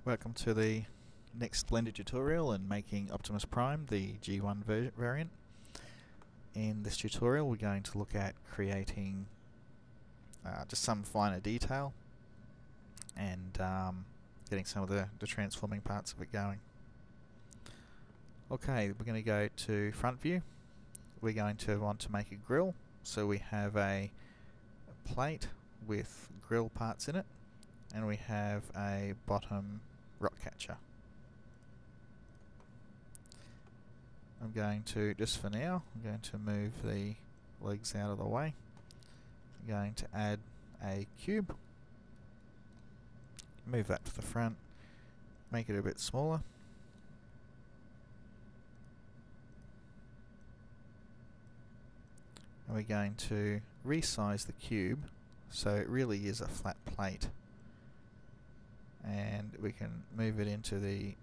Welcome to the next Blender tutorial in making Optimus Prime, the G1 variant. In this tutorial we're going to look at creating just some finer detail and getting some of the transforming parts of it going. Okay, we're going to go to front view. We're going to want to make a grill, so we have a plate with grill parts in it, and we have a bottom rock catcher. I'm going to, just for now, I'm going to move the legs out of the way. I'm going to add a cube, move that to the front, make it a bit smaller. And we're going to resize the cube so it really is a flat plate. And we can move it into the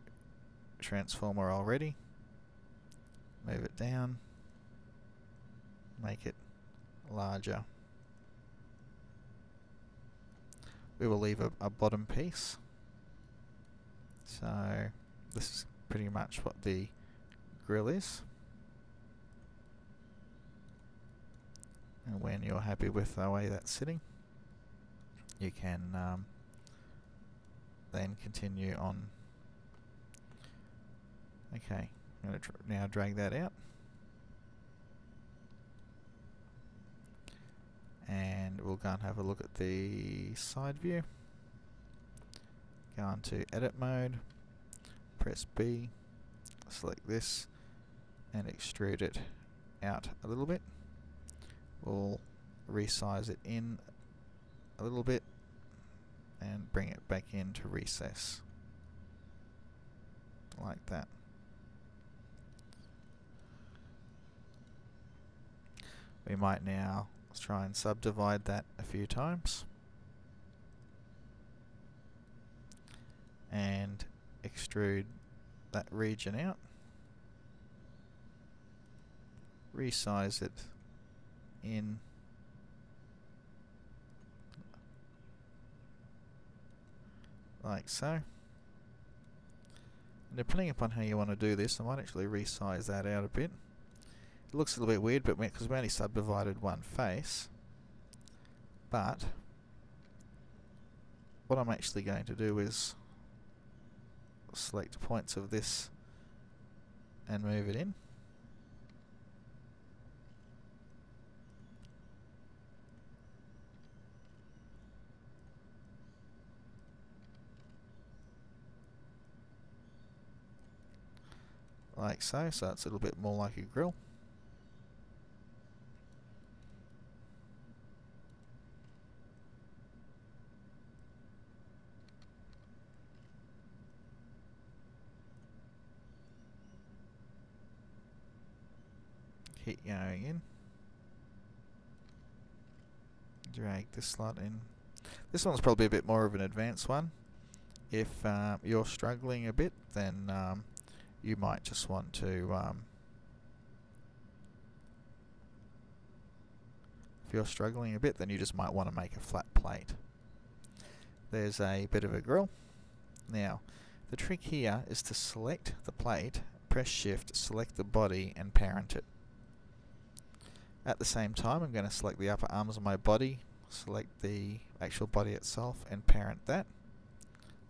transformer already. Move it down. Make it larger. We will leave a bottom piece. So this is pretty much what the grill is. And when you're happy with the way that's sitting, you can then continue on. Okay, I'm going to now drag that out. And we'll go and have a look at the side view. Go on to edit mode, press B, select this, and extrude it out a little bit. We'll resize it in a little bit and bring it back into recess like that. We might now try and subdivide that a few times and extrude that region out, resize it in like so. And depending upon how you want to do this, I might actually resize that out a bit. It looks a little bit weird, but because we only subdivided one face. But what I'm actually going to do is select points of this and move it in. Like so, so it's a little bit more like a grill. Keep going in. Drag this slot in. This one's probably a bit more of an advanced one. If you're struggling a bit, then you might just want to, if you're struggling a bit, then you just might want to make a flat plate. There's a bit of a grill. Now, the trick here is to select the plate, press shift, select the body and parent it. At the same time, I'm going to select the upper arms of my body, select the actual body itself and parent that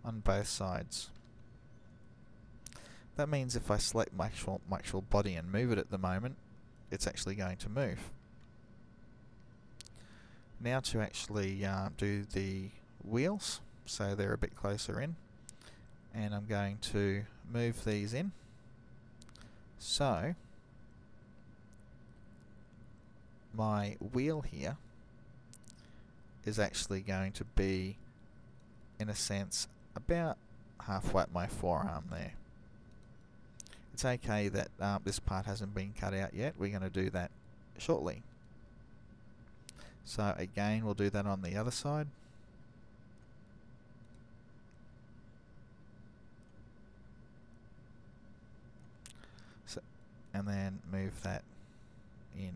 on both sides. That means if I select my actual body and move it at the moment, it's actually going to move. Now to actually do the wheels, so they're a bit closer in, and I'm going to move these in. So my wheel here is actually going to be, in a sense, about halfway up my forearm there. It's okay that this part hasn't been cut out yet. We're going to do that shortly. So again, we'll do that on the other side. So, and then move that in.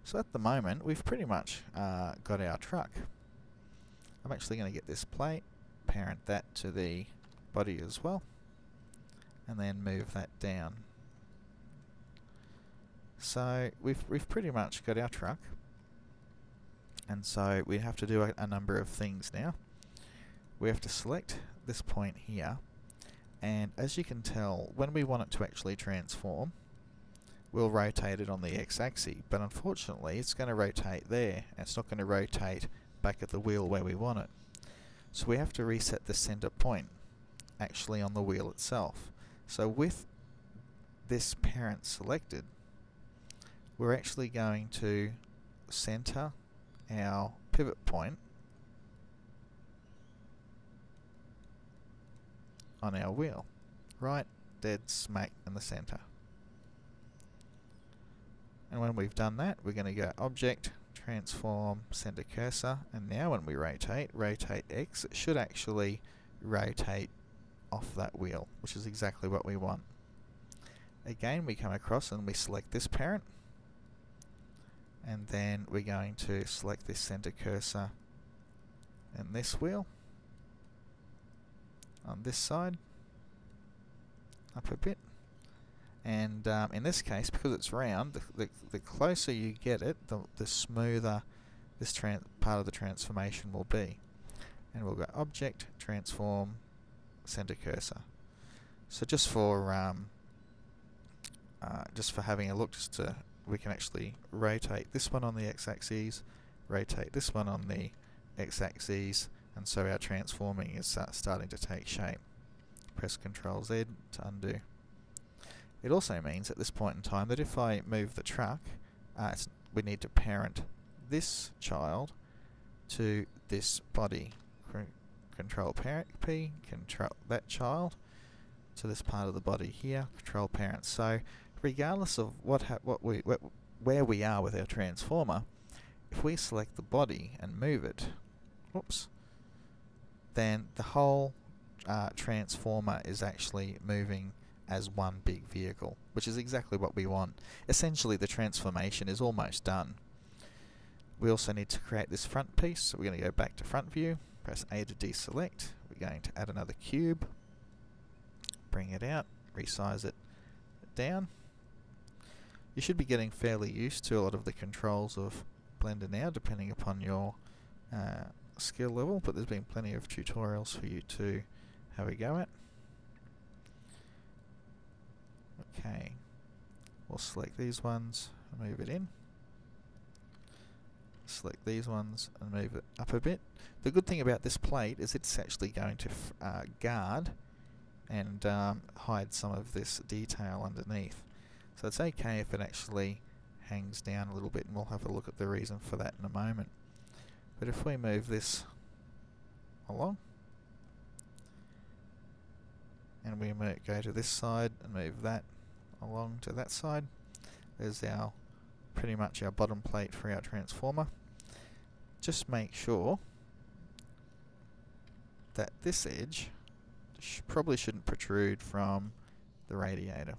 So at the moment, we've pretty much got our truck. I'm actually going to get this plate, parent that to the body as well, and then move that down. So we've pretty much got our truck, and so we have to do a number of things now. We have to select this point here, and as you can tell, when we want it to actually transform, we'll rotate it on the x-axis, but unfortunately it's going to rotate there, and it's not going to rotate back at the wheel where we want it. So we have to reset the center point actually on the wheel itself. So with this parent selected, we're actually going to center our pivot point on our wheel, right dead smack in the center. And when we've done that, we're going to go Object, Transform, Center Cursor, and now when we rotate X, it should actually rotate off that wheel, which is exactly what we want. Again, we come across and we select this parent, and then we're going to select this center cursor and this wheel on this side, up a bit. And in this case, because it's round, the closer you get it, the smoother this part of the transformation will be. And we'll go Object, Transform, Center Cursor. So just for having a look, we can actually rotate this one on the x-axis, rotate this one on the x-axis, and so our transforming is starting to take shape. Press Ctrl Z to undo. It also means at this point in time that if I move the truck, we need to parent this child to this body. Control Parent P, control that child to this part of the body here, Control Parent. So regardless of where we are with our transformer, if we select the body and move it, then the whole transformer is actually moving as one big vehicle, which is exactly what we want. Essentially, the transformation is almost done. We also need to create this front piece, so we're going to go back to front view, press A to deselect. We're going to add another cube, bring it out, resize it down. You should be getting fairly used to a lot of the controls of Blender now, depending upon your skill level, but there's been plenty of tutorials for you to have a go at. Okay, we'll select these ones and move it in. Select these ones and move it up a bit. The good thing about this plate is it's actually going to guard and hide some of this detail underneath. So it's okay if it actually hangs down a little bit, and we'll have a look at the reason for that in a moment. But if we move this along, and we go to this side and move that along to that side, there's pretty much our bottom plate for our transformer. Just make sure that this edge probably shouldn't protrude from the radiator.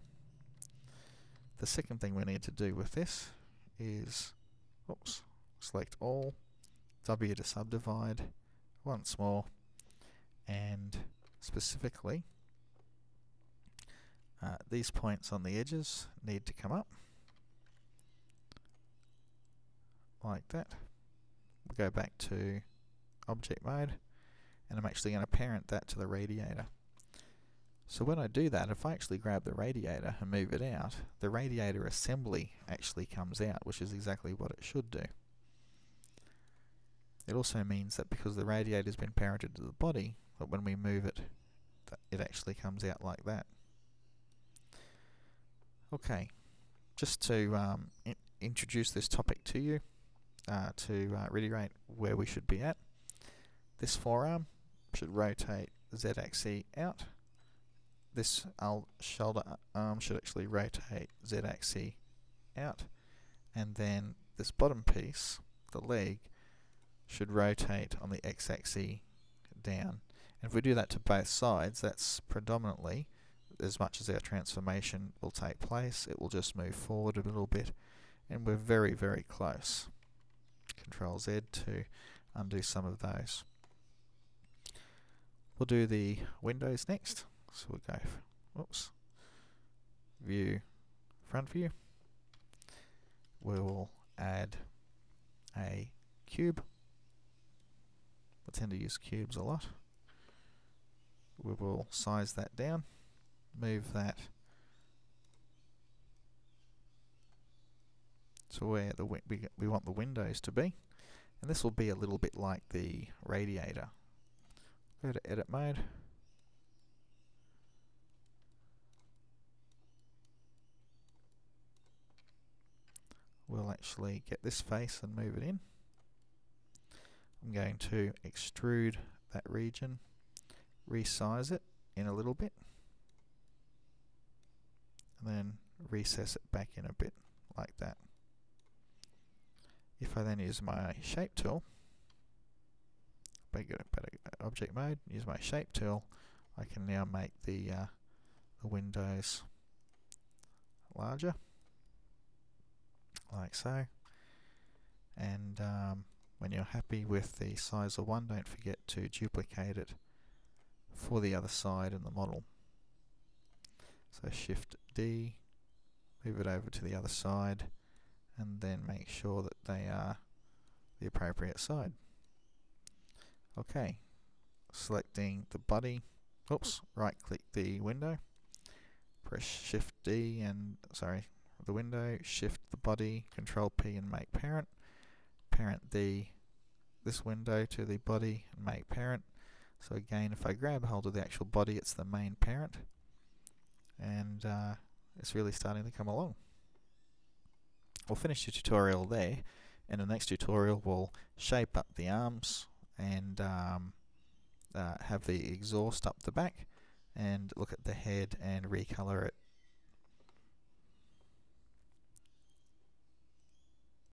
The second thing we need to do with this is, select all, W to subdivide once more, and specifically these points on the edges need to come up like that. We'll go back to object mode, and I'm actually going to parent that to the radiator. So when I do that, if I actually grab the radiator and move it out, the radiator assembly actually comes out, which is exactly what it should do. It also means that because the radiator has been parented to the body, that when we move it, it actually comes out like that. Okay, just to introduce this topic to you, to reiterate where we should be at. This forearm should rotate Z-axis out. This shoulder arm should actually rotate Z-axis out. And then this bottom piece, the leg, should rotate on the X-axis down. And if we do that to both sides, that's predominantly, as much as our transformation will take place, it will just move forward a little bit, and we're very, very close. Control Z to undo some of those. We'll do the windows next. So we'll go, whoops, view, front view. We'll add a cube. I tend to use cubes a lot. We will size that down, move that to where we want the windows to be, and this will be a little bit like the radiator. Go to edit mode. We'll actually get this face and move it in. I'm going to extrude that region, resize it in a little bit, and then recess it back in a bit like that. If I then use my shape tool, better object mode, use my shape tool, I can now make the windows larger, like so. And when you're happy with the size of one, don't forget to duplicate it for the other side in the model. So Shift D, move it over to the other side, and then make sure that they are the appropriate side. Okay, selecting the body, oops, right click the window, press Shift D and, the window, shift the body, Control P and make parent. Parent this window to the body and make parent. So again, if I grab hold of the actual body, it's the main parent, and it's really starting to come along. We'll finish the tutorial there. In the next tutorial, we'll shape up the arms and have the exhaust up the back, and look at the head and recolor it